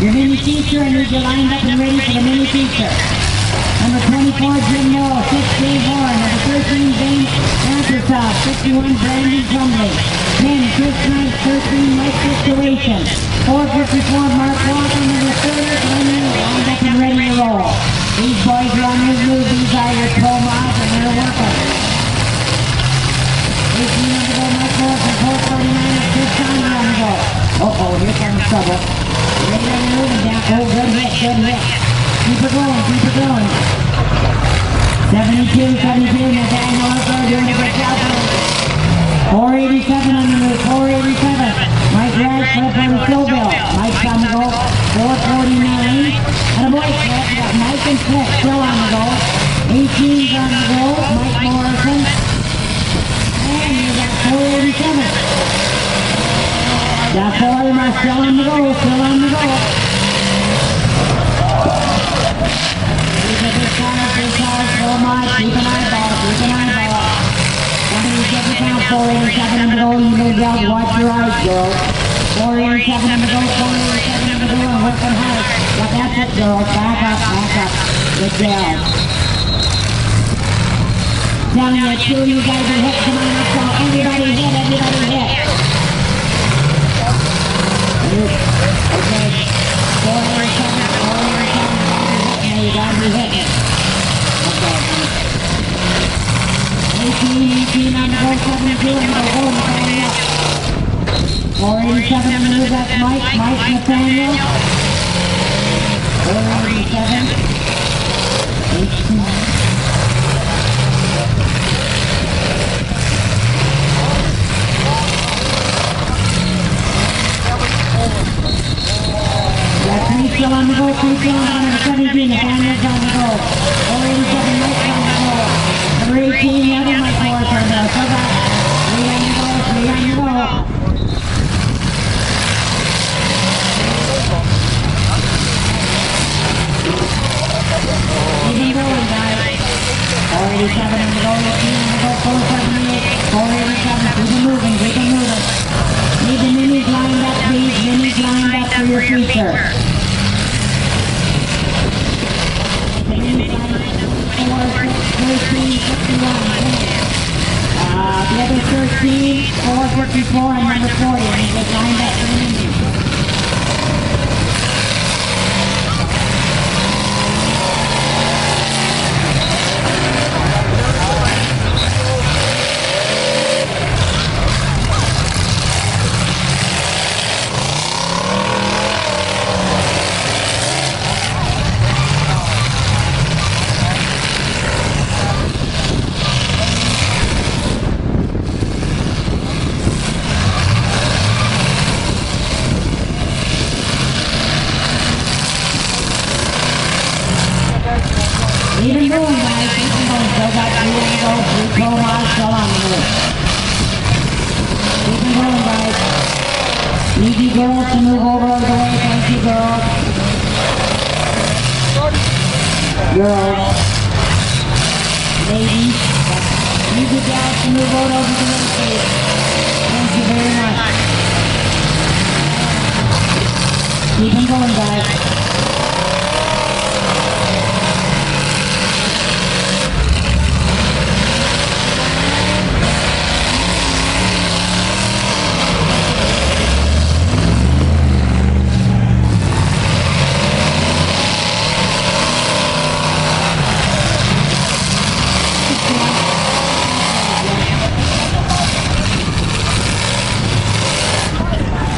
Your mini feature, I need you lined up and ready for the mini feature. Number 24, Jim Moore, 16 Horn. Number 13, James Anthrosoft, 51, Brandon Crumbly. 10, Chris Knight, 13, Mike Situation. 454, Mark Walker, number 30, lined up and ready to roll. These boys are on his move. These are your pro mods and they're working. 18 on the go, Mike Wilson, 449, Chris Conley on the go. Uh-oh, here comes trouble. Ready on the move and down. Oh, good hit, good hit. Keep it going, keep it going. 72, Nathaniel Harper doing a good job. 487 on the move, 487. Mike Rash, left on the Stillville. Mike's on the go, 449. And a boy clip, we got Mike and Cliff still on the go. 18's on the go, Mike Morrison. And you got 487. Got 4 of them are still on the go, still on the go. Big cars, so much. Keep an eyeball, keep an eyeball. Somebody get the count, 487 on the go. You moved out, watch your eyes, girls. 487 on the go, 487 on the go, and working hard. But that's it, girls. Back up, back up. Good job. Down there, two of you guys are hit. Come on up, so everybody hit, everybody hit. Okay. 487, 487. Now you gotta be hitting. 18 on the go, 72 on the go, Nathaniel. 487 on the move, that's Mike, Nathaniel. 487. 18. Got 3 still on the go, 3 still on the 17, Nathaniel's on the go. 487, Mike's on the go. Number 18, the other Mike Morrison there. So got 3 on the go, 3 on the go. Keep it going, guys. 487 on the go, 18 on the go, 478, 487. Keep it moving, keep it moving. Need the minis lined up, please. Minis lined up for your feature. The minis lined up. 13, 51. The other 13, 454, and number 40. And he just lined up for the minis. Even going, guys, even going. Still got 3 on the go, 3 pro mods still on the move. Keep it going, guys. Need you girls to move over the way. Thank you, girls. Girls. Ladies. Need you guys to move over the way, please. Thank you very much. Keep them going, guys.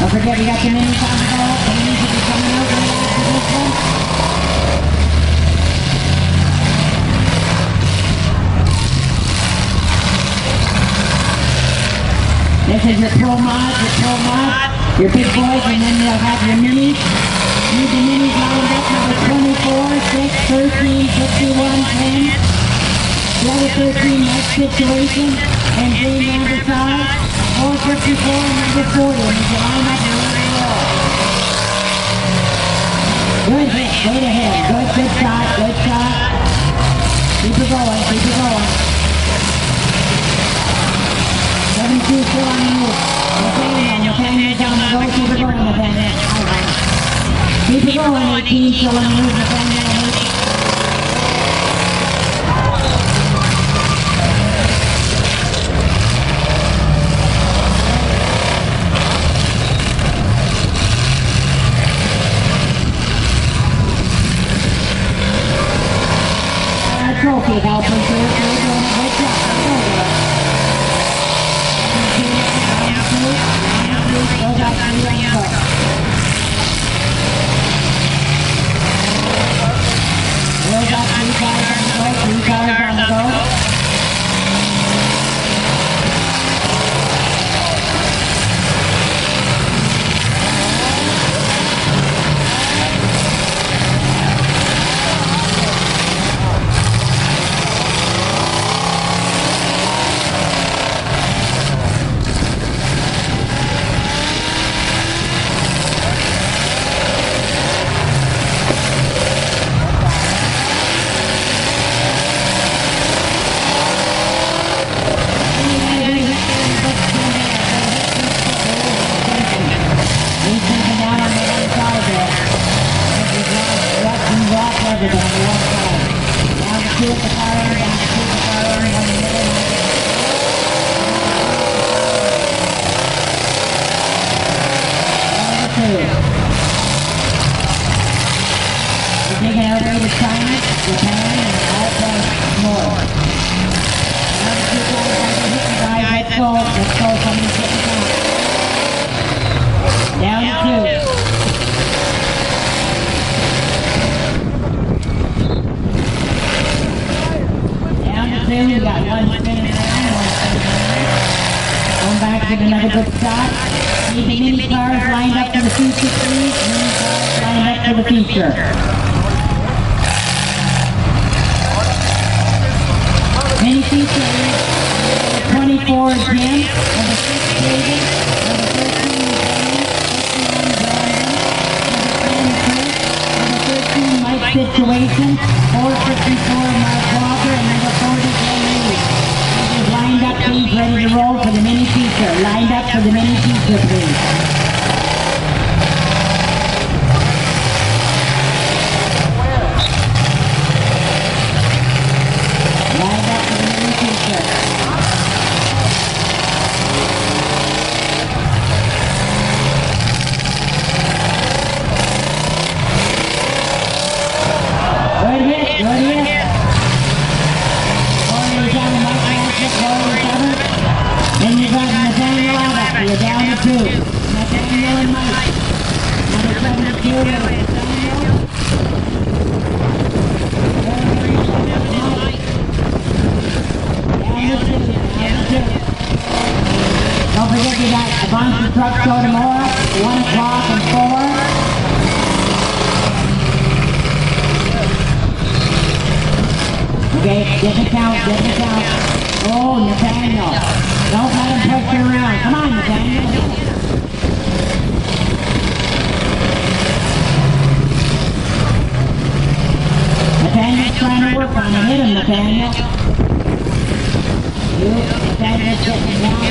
Don't forget, we got the minis on the go. The minis will be coming out right after this one. This is your pro mod, your big boys, and then you'll have your minis. Need the minis lined up, number 24, 6, 13, 51, 10. The other 13, Mike Situation, and James Anderson. 454 and number 40. And you line up and let it roll. Good hit, straight ahead. Good shot, good shot. Keep it going, keep it going. 72 still on the move. Nathaniel's on the go, keep it going, Nathaniel. Keep it going, 18 cylinders, Nathaniel. Trophy helpers here, so we're doing a good job. Still got 3 on the go. Still got 3 cars on the go, 3 cars on the go. Big airway to China, Japan, and also more. Let's go, somebody's getting down. Down to 2. We got 1 spinning around, 1 spinning around. Going back to another good stop. Need the mini cars lined up for the future, please. Mini cars lined up for the future. Mini feature is 24 Jim, number 6 David, number 13 Danny, 51 Brandon, number 10 Chris, number 13 Mike Situation, 454 Mark Walker, and number 40 lined up, please, ready to roll for the mini feature. Lined up for the mini feature, please. Lined up for the mini feature. Good hit, good hit. Then you got Nathaniel Abbott, you're down to 2. Nathaniel and Mike. Number 72, Nathaniel. Don't forget you got a bunch of trucks go tomorrow, 1 o'clock and 4. Okay, get the count. Oh, Nathaniel. Don't let him push you around. Come on, Nathaniel. Nathaniel's trying to work on it. Hit him, Nathaniel. Nathaniel's getting down.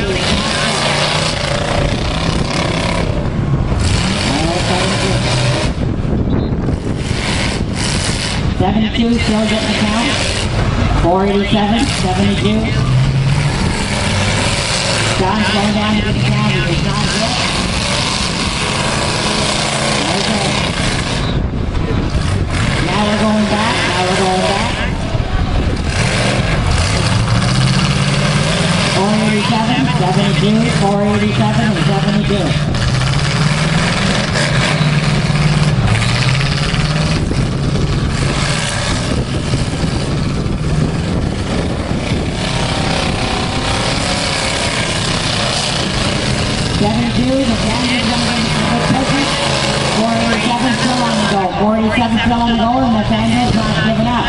72, still getting the count. 487, 72. John's going down to get the count. He's not yet. Okay. Now we're going back. 487, 72, 487, and 72. The Daniels on the 47 still on the go. 47 still on the go, and Nathaniel's not giving up.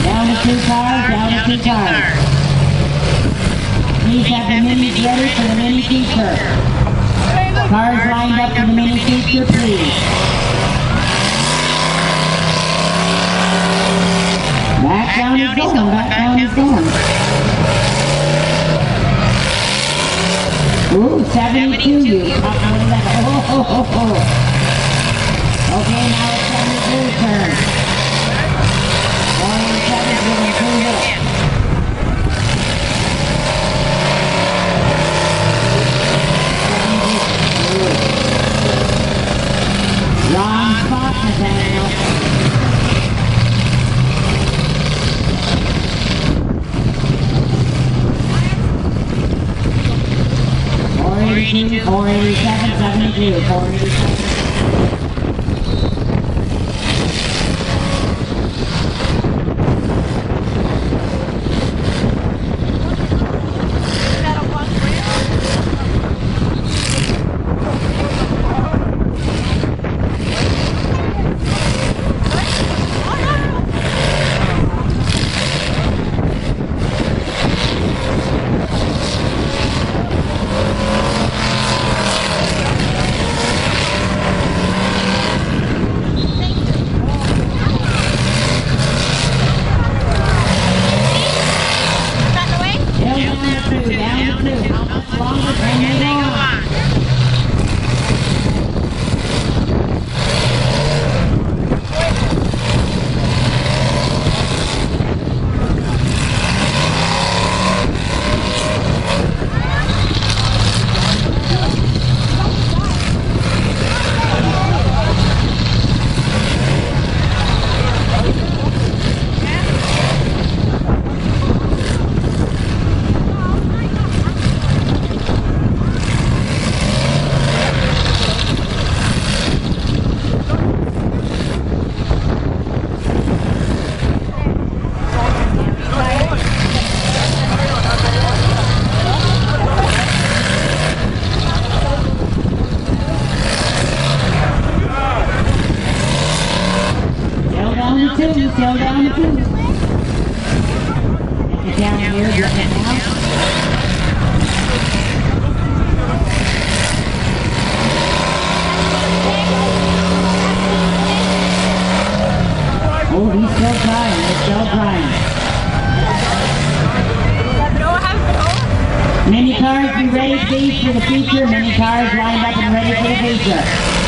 Down to 2 cars, Please have the minis ready for the mini feature. Cars lined up for the mini feature, please. Back down is going. Ooh, 72, you. Oh. Nathaniel. 482, 487, 72, 487. Still down to 2. Take it down here, drop it now. Oh, he's still trying, he's still trying. Mini cars be ready, please, for the feature. Mini cars lined up and ready for the feature.